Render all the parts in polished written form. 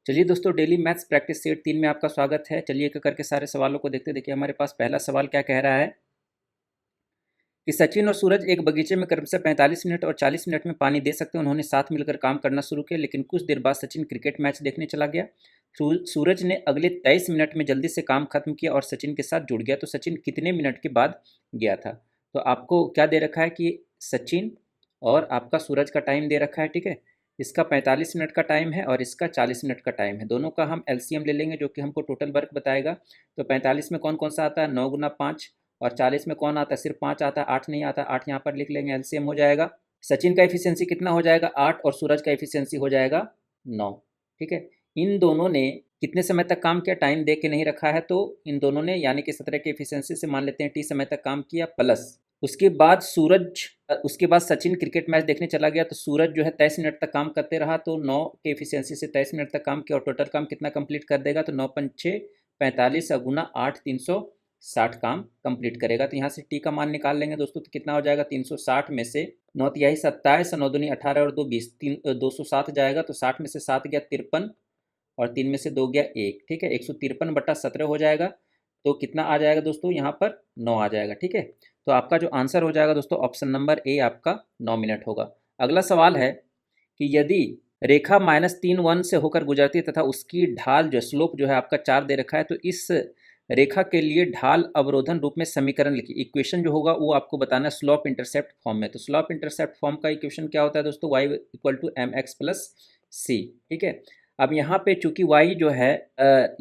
चलिए दोस्तों, daily maths practice set 3 में आपका स्वागत है। चलिए एक करके सारे सवालों को देखते। देखिए हमारे पास पहला सवाल क्या कह रहा है कि सचिन और सूरज एक बगीचे में क्रमशः 45 मिनट और 40 मिनट में पानी दे सकते हैं। उन्होंने साथ मिलकर काम करना शुरू किया, लेकिन कुछ देर बाद सचिन क्रिकेट मैच देखने चला गया। सूरज ने अगले 23 मिनट में जल्दी से काम खत्म किया और सचिन के साथ जुड़ गया। तो सचिन कितने मिनट के बाद गया था? तो आपको क्या दे रखा है कि सचिन और आपका सूरज का टाइम दे रखा है, ठीक है। इसका 45 मिनट का टाइम है और इसका 40 मिनट का टाइम है। दोनों का हम एलसीएम ले लेंगे, जो कि हमको टोटल वर्क बताएगा। तो 45 में कौन कौन सा आता है? 9 गुना 5। और 40 में कौन आता है? सिर्फ 5 आता है, 8 नहीं आता। 8 यहाँ पर लिख लेंगे, एलसीएम हो जाएगा। सचिन का एफिशिएंसी कितना हो जाएगा? 8। और सूरज का एफिशिएंसी हो जाएगा 9। ठीक है। इन दोनों ने कितने समय तक काम किया? टाइम दे के नहीं रखा है, तो इन दोनों ने यानी कि 17 की एफिशिएंसी से मान लेते हैं टी समय तक काम किया, प्लस उसके बाद सचिन क्रिकेट मैच देखने चला गया। तो सूरज जो है 23 मिनट तक काम करते रहा, तो 9 के एफिशिएंसी से 23 मिनट तक काम किया और टोटल काम कितना कंप्लीट कर देगा? तो 9 पंचे 45 गुना 8 360 काम कंप्लीट करेगा। तो यहाँ से टी का मान निकाल लेंगे दोस्तों। तो कितना हो जाएगा? 360 में से 9 तिहाई 27, 9 दूनी 18 और 2 20, 207 जाएगा। तो 60 में से 7 गया 53 और 3 में से 2 गया 1। ठीक है, 153/17 हो जाएगा। तो कितना आ जाएगा दोस्तों? यहाँ पर 9 आ जाएगा। ठीक है, तो आपका जो आंसर हो जाएगा दोस्तों, ऑप्शन नंबर ए आपका 9 मिनट होगा। अगला सवाल है कि यदि रेखा -3 1 से होकर गुजरती है तथा उसकी ढाल जो स्लोप जो है आपका 4 दे रखा है, तो इस रेखा के लिए ढाल अवरोधन रूप में समीकरण लिखिए। इक्वेशन जो होगा वो आपको बताना है स्लोप इंटरसेप्ट फॉर्म में। तो स्लोप इंटरसेप्ट फॉर्म का इक्वेशन क्या होता है दोस्तों? y = mx + c। ठीक है, अब यहाँ पे चूंकि y जो है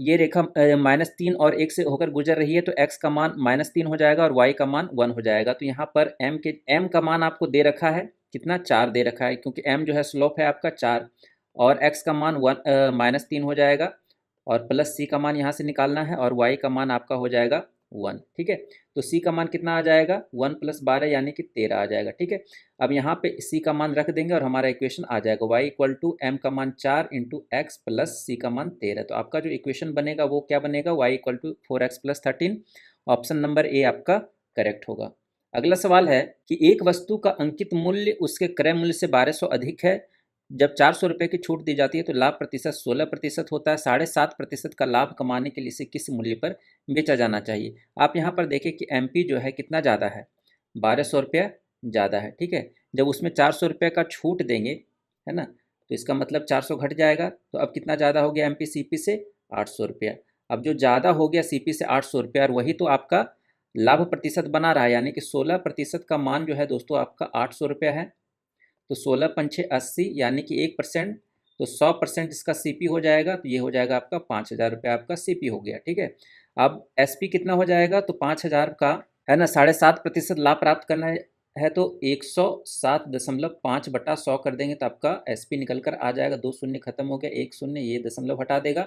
ये रेखा -3 और 1 से होकर गुजर रही है, तो x का मान -3 हो जाएगा और y का मान 1 हो जाएगा। तो यहाँ पर m का मान आपको दे रखा है कितना? 4 दे रखा है, क्योंकि m जो है स्लोप है आपका 4 और x का मान -3 हो जाएगा और प्लस c का मान यहाँ से निकालना है और y का मान आपका हो जाएगा 1। ठीक है, तो c का मान कितना आ जाएगा? 1 + 12 यानी कि 13 आ जाएगा। ठीक है, अब यहाँ पे c का मान रख देंगे और हमारा इक्वेशन आ जाएगा y = m का मान 4 × x + c का मान 13। तो आपका जो इक्वेशन बनेगा वो क्या बनेगा? y = 4x + 13। Option number A आपका करेक्ट होगा। अगला सवाल है कि एक वस्तु का अंकित मूल्य उसके क्रय मूल्य से 1200 अधिक है। जब 400 रुपये की छूट दी जाती है तो लाभ प्रतिशत 16% होता है। 7.5% का लाभ कमाने के लिए इसे किस मूल्य पर बेचा जाना चाहिए? आप यहाँ पर देखें कि एमपी जो है कितना ज़्यादा है? 1200 रुपया ज़्यादा है। ठीक है, जब उसमें 400 रुपये का छूट देंगे, है ना, तो इसका मतलब 400 घट जाएगा। तो अब कितना ज़्यादा हो गया एमपी सीपी से? 800 रुपया। अब जो ज़्यादा हो गया सीपी से 800 रुपया, और वही तो आपका लाभ प्रतिशत बना रहा है, यानी कि 16% का मान जो है दोस्तों आपका 800 रुपया है। तो 16 पंछे 80 यानी कि 1%। तो 100% इसका सीपी हो जाएगा। तो ये हो जाएगा आपका 5000 रुपया आपका सीपी हो गया। ठीक है, अब एसपी कितना हो जाएगा? तो 5000 का, है ना, 7.5% लाभ प्राप्त करना है तो 107.5/100 कर देंगे तो आपका एसपी निकल कर आ जाएगा। 2 शून्य खत्म हो गया, 1 शून्य, ये दशमलव हटा देगा।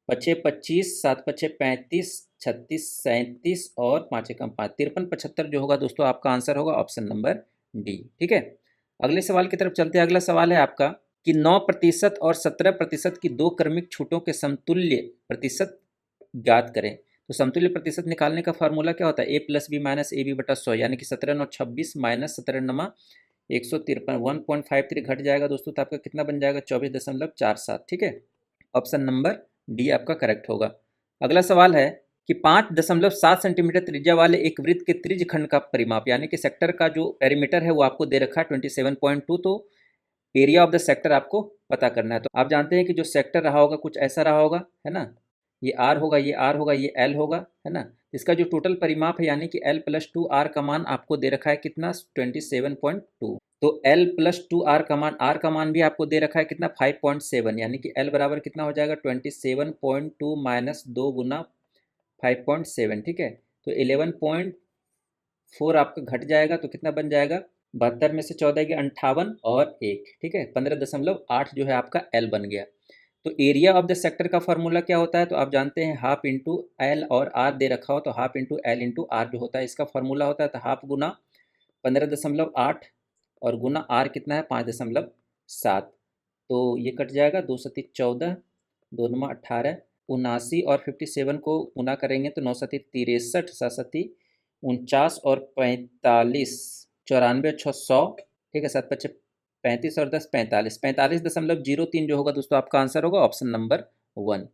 5 25, 7 5 35, 36 37 और 5 कम 5, 53 75 जो होगा दोस्तों आपका आंसर होगा ऑप्शन नंबर डी। ठीक है, अगले सवाल की तरफ चलते हैं। अगला सवाल है आपका कि 9% और 17% की दो क्रमिक छूटों के समतुल्य प्रतिशत ज्ञात करें। तो समतुल्य प्रतिशत निकालने का फार्मूला क्या होता है? a + b - ab/100, यानी कि 17 9 26 - 17 9 153। 1.53 घट जाएगा दोस्तों, तो आपका कितना बन जाएगा? 24.47। ठीक है, ऑप्शन नंबर डी आपका करेक्ट होगा। अगला सवाल है कि 5.7 सेंटीमीटर त्रिज्या वाले एक वृत्त के त्रिज्य खंड का परिमाप, यानी कि सेक्टर का जो पेरीमीटर है वो आपको दे रखा है 27.2। तो एरिया ऑफ द सेक्टर आपको पता करना है। तो आप जानते हैं कि जो सेक्टर रहा होगा कुछ ऐसा रहा होगा, है ना, ये आर होगा, ये आर होगा, ये एल होगा, है ना। इसका जो टोटल परिमाप है यानी कि एल + 2r का मान आपको दे रखा है कितना? 27.2। तो एल + 2r का मान, आर का मान भी आपको दे रखा है कितना? 5.7, यानी कि एल बराबर कितना हो जाएगा? 27.2 - 2 गुना 5.7। ठीक है, तो 11.4 आपका घट जाएगा, तो कितना बन जाएगा? 72 में से 14 गया 58 और 1। ठीक है, 15.8 जो है आपका एल बन गया। तो एरिया ऑफ द सेक्टर का फार्मूला क्या होता है? तो आप जानते हैं हाफ इंटू एल और आर दे रखा हो, तो half into L into R जो होता है इसका फार्मूला होता है। तो हाफ गुना 15.8 और गुना आर कितना है? 5.7। तो ये कट जाएगा, 2 सती 14, 2 नमा 18, 79 और 57 को गुना करेंगे तो 9 सती 63, 7 सती 49 और 45, 94 6 100। ठीक है, 7 पच्चे 35 और 10 45, 45.03 जो होगा दोस्तों आपका आंसर होगा ऑप्शन नंबर 1।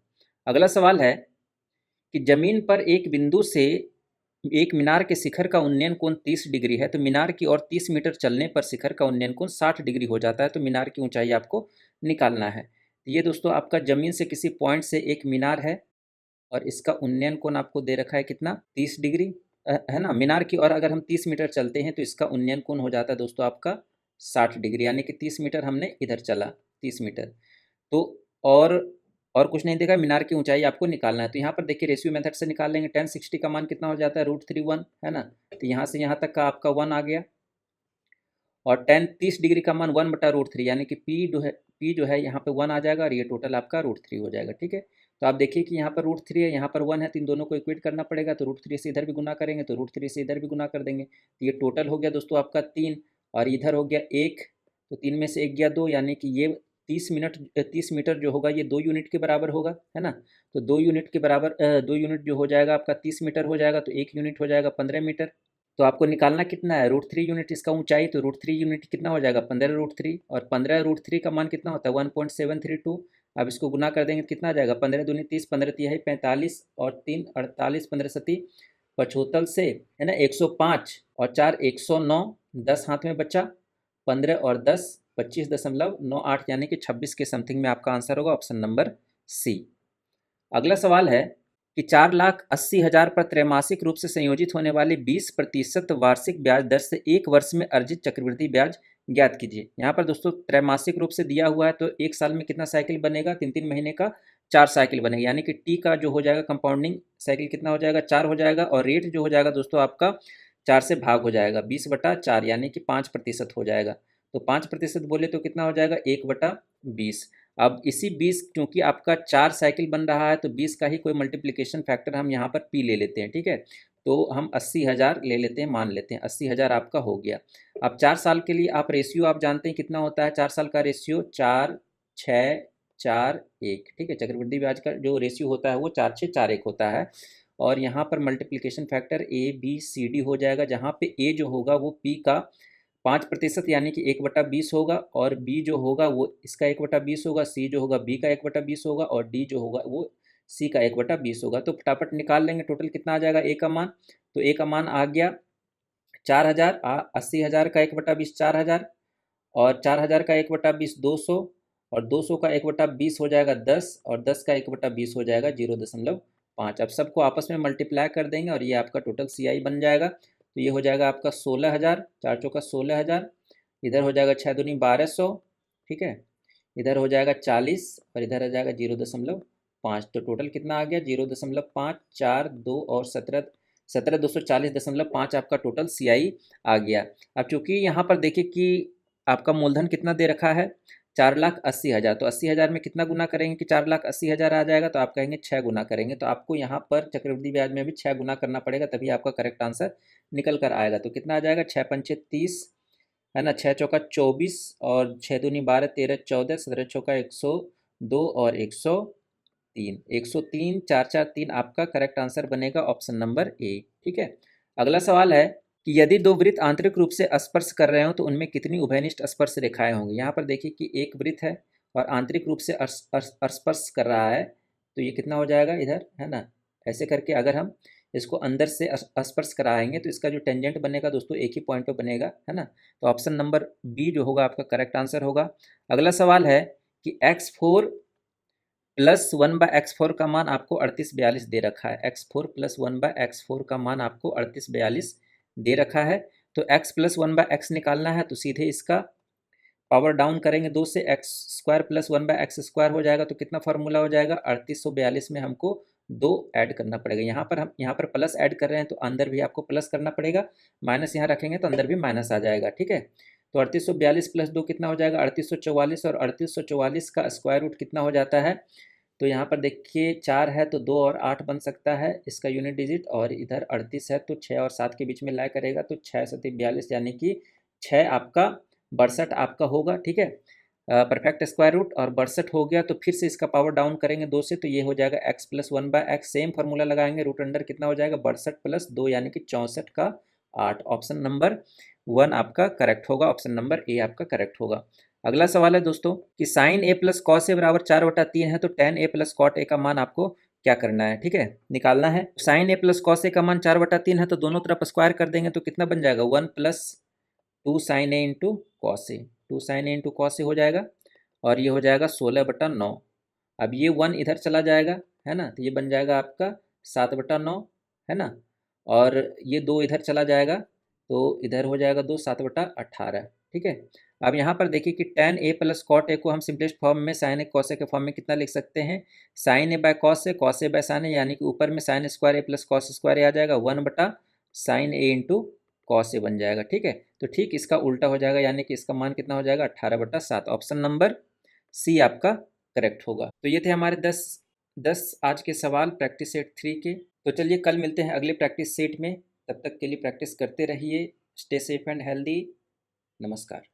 अगला सवाल है कि जमीन पर एक बिंदु से एक मीनार के शिखर का उन्नयन कोण 30 डिग्री है, तो मीनार की ओर 30 मीटर चलने पर शिखर का उन्नयन कोण 60 डिग्री हो जाता है, तो मीनार की ऊंचाई आपको निकालना है। ये दोस्तों आपका जमीन से किसी पॉइंट से एक मीनार है और इसका उन्नयन कोण आपको दे रखा है कितना, 30 डिग्री है ना। मीनार की ओर अगर हम 30 मीटर चलते हैं तो इसका उन्नयन कोण हो जाता है दोस्तों आपका 60 डिग्री, यानी कि 30 मीटर हमने इधर चला, 30 मीटर। तो और और कुछ नहीं देगा, मीनार की ऊंचाई आपको निकालना है। तो यहाँ पर देखिए रेशियो मेथड से निकाल लेंगे। 1060 का मान कितना हो जाता है, √3 1 है ना। तो यहाँ से यहाँ तक का आपका 1 आ गया, और 30 डिग्री का मान 1/√3, यानी कि पी जो है यहाँ पे 1 आ जाएगा, और ये टोटल आपका √3 हो जाएगा। ठीक है, तो आप देखिए कि यहाँ पर √3 है, यहाँ पर 1 है, तो इन दोनों को इक्वेट करना पड़ेगा। तो √3 से इधर भी गुना करेंगे तो √3 से इधर भी गुना कर देंगे, तो ये टोटल हो गया दोस्तों आपका 3, और इधर हो गया 1, तो 3 में से 1 गया 2, यानी कि ये 30 मीटर जो होगा ये 2 यूनिट के बराबर होगा, है ना। तो 2 यूनिट के बराबर 2 यूनिट जो हो जाएगा आपका 30 मीटर हो जाएगा, तो 1 यूनिट हो जाएगा 15 मीटर। तो आपको निकालना कितना है, √3 यूनिट इसका ऊंचाई, तो √3 यूनिट कितना हो जाएगा 15√3, और 15√3 का मान कितना होता है 1.732। अब इसको गुना कर देंगे तो कितना आ जाएगा, 15 दूनी 30, 15 तिहाई 45, और 3 48, 15 सती 75 से, है ना, 105, और 4 109, 10 हाथ में बचा, 15 और 10 25.98, यानी कि 26 के समथिंग में आपका आंसर होगा ऑप्शन नंबर सी। अगला सवाल है कि 4,80,000 पर त्रैमासिक रूप से संयोजित होने वाली 20% वार्षिक ब्याज दर से एक वर्ष में अर्जित चक्रवृद्धि ब्याज ज्ञात कीजिए। यहाँ पर दोस्तों त्रैमासिक रूप से दिया हुआ है, तो एक साल में कितना साइकिल बनेगा, 3-3 महीने का 4 साइकिल बनेगा, यानी कि टी का जो हो जाएगा कंपाउंडिंग साइकिल कितना हो जाएगा, 4 हो जाएगा, और रेट जो हो जाएगा दोस्तों आपका 4 से भाग हो जाएगा, 20/4, यानी कि 5% हो जाएगा। तो 5% बोले तो कितना हो जाएगा, 1/20। अब इसी 20, क्योंकि आपका 4 साइकिल बन रहा है, तो 20 का ही कोई मल्टीप्लिकेशन फैक्टर हम यहाँ पर पी ले लेते हैं। ठीक है, तो हम 80,000 ले लेते हैं, मान लेते हैं 80,000 आपका हो गया। अब 4 साल के लिए आप रेशियो आप जानते हैं कितना होता है, 4 साल का रेशियो 4 6 4 1। ठीक है, चक्रवृद्धि ब्याज का जो रेशियो होता है वो 4 6 4 1 होता है, और यहाँ पर मल्टीप्लिकेशन फैक्टर ABCD हो जाएगा, जहाँ पे ए जो होगा वो पी का 5%, यानी कि 1/20 होगा, और बी जो होगा वो इसका 1/20 होगा, सी जो होगा बी का 1/20 होगा, और डी जो होगा वो सी का 1/20 होगा। तो फटाफट निकाल लेंगे टोटल कितना आ जाएगा ए का मान। तो ए का मान आ गया 4,000, 80,000 का 1/20 4,000, और 4,000 का 1/20 200, और 200 का 1/20 हो जाएगा 10, और 10 का 1/20 हो जाएगा 0.5। अब सबको आपस में मल्टीप्लाई कर देंगे, और ये आपका टोटल CI बन जाएगा। तो ये हो जाएगा आपका 16,000, 4 चौका 16,000, इधर हो जाएगा 6 दूनी 1200, ठीक है, इधर हो जाएगा 40, और इधर आ जाएगा 0.5। तो टोटल कितना आ गया 0.5 4 2 और 17,240.5 आपका टोटल CI आ गया। अब चूंकि यहाँ पर देखिए कि आपका मूलधन कितना दे रखा है 4,80,000, तो 80,000 में कितना गुना करेंगे कि 4,80,000 आ जाएगा, तो आप कहेंगे 6 गुना करेंगे। तो आपको यहाँ पर चक्रवृद्धि ब्याज में भी 6 गुना करना पड़ेगा, तभी आपका करेक्ट आंसर निकल कर आएगा। तो कितना आ जाएगा 6 पंचे 30, है ना, 6 चौका 24, और 6 दूनी 12 13 14, 17 चौका 102 और 103, 103 4 4 3 आपका करेक्ट आंसर बनेगा ऑप्शन नंबर ए। ठीक है, अगला सवाल है कि यदि दो वृत्त आंतरिक रूप से स्पर्श कर रहे हो तो उनमें कितनी उभयनिष्ठ स्पर्श रेखाएं होंगी। यहाँ पर देखिए कि एक वृत्त है और आंतरिक रूप से स्पर्श कर रहा है, तो ये कितना हो जाएगा इधर, है ना। ऐसे करके अगर हम इसको अंदर से स्पर्श कराएंगे तो इसका जो टेंजेंट बनेगा दोस्तों एक ही पॉइंट पर बनेगा, है ना। तो ऑप्शन नंबर बी जो होगा आपका करेक्ट आंसर होगा। अगला सवाल है कि x4 + 1/x4 का मान आपको 3842 दे रखा है। x4 + 1/x4 का मान आपको 3842 दे रखा है। तो x + 1/x निकालना है, तो सीधे इसका पावर डाउन करेंगे 2 से, x² + 1/x² हो जाएगा। तो कितना फार्मूला हो जाएगा 3842 में हमको 2 ऐड करना पड़ेगा। हम यहाँ पर प्लस ऐड कर रहे हैं, तो अंदर भी आपको प्लस करना पड़ेगा, माइनस यहाँ रखेंगे तो अंदर भी माइनस आ जाएगा। ठीक है, तो 3842 + 2 कितना हो जाएगा 3844, और 3844 का स्क्वायर रूट कितना हो जाता है, तो यहाँ पर देखिए 4 है तो 2 और 8 बन सकता है इसका यूनिट डिजिट, और इधर 38 है तो 6 और 7 के बीच में ला करेगा, तो 6 7 42, यानी कि 6 आपका 62 आपका होगा। ठीक है, परफेक्ट स्क्वायर रूट और 62 हो गया, तो फिर से इसका पावर डाउन करेंगे 2 से, तो ये हो जाएगा x + 1/x, सेम फार्मूला लगाएंगे, रूट अंडर कितना हो जाएगा 62 + 2, यानी कि 64 का 8। ऑप्शन नंबर 1 आपका करेक्ट होगा, ऑप्शन नंबर ए आपका करेक्ट होगा। अगला सवाल है दोस्तों कि sine A plus cos A बराबर 4/3 है, तो tan A plus cot A का मान आपको क्या करना है, ठीक है, निकालना है। साइन ए प्लस कॉस ए का मान 4/3 है, तो दोनों तरफ स्क्वायर कर देंगे तो कितना बन जाएगा, 1 plus 2 sign A into cos A, 2 sign A into cos A हो जाएगा, और ये हो जाएगा 16/9। अब ये 1 इधर चला जाएगा, है ना, तो ये बन जाएगा आपका 7/9, है ना, और ये 2 इधर चला जाएगा तो इधर हो जाएगा 2, 7/18, ठीक है। अब यहाँ पर देखिए कि tan A plus cot A को हम सिंपलेस्ट फॉर्म में साइन ए कॉस ए के फॉर्म में कितना लिख सकते हैं, sine A by cos A by sine A, यानी कि ऊपर में sine square A plus cos square A आ जाएगा, 1/साइन ए इंटू कॉस ए बन जाएगा, ठीक है। तो ठीक इसका उल्टा हो जाएगा, यानी कि इसका मान कितना हो जाएगा, 18/7। ऑप्शन नंबर सी आपका करेक्ट होगा। तो ये थे हमारे 10 आज के सवाल प्रैक्टिस सेट 3 के। तो चलिए कल मिलते हैं अगले प्रैक्टिस सेट में, तब तक के लिए प्रैक्टिस करते रहिए। Stay safe and healthy. नमस्कार।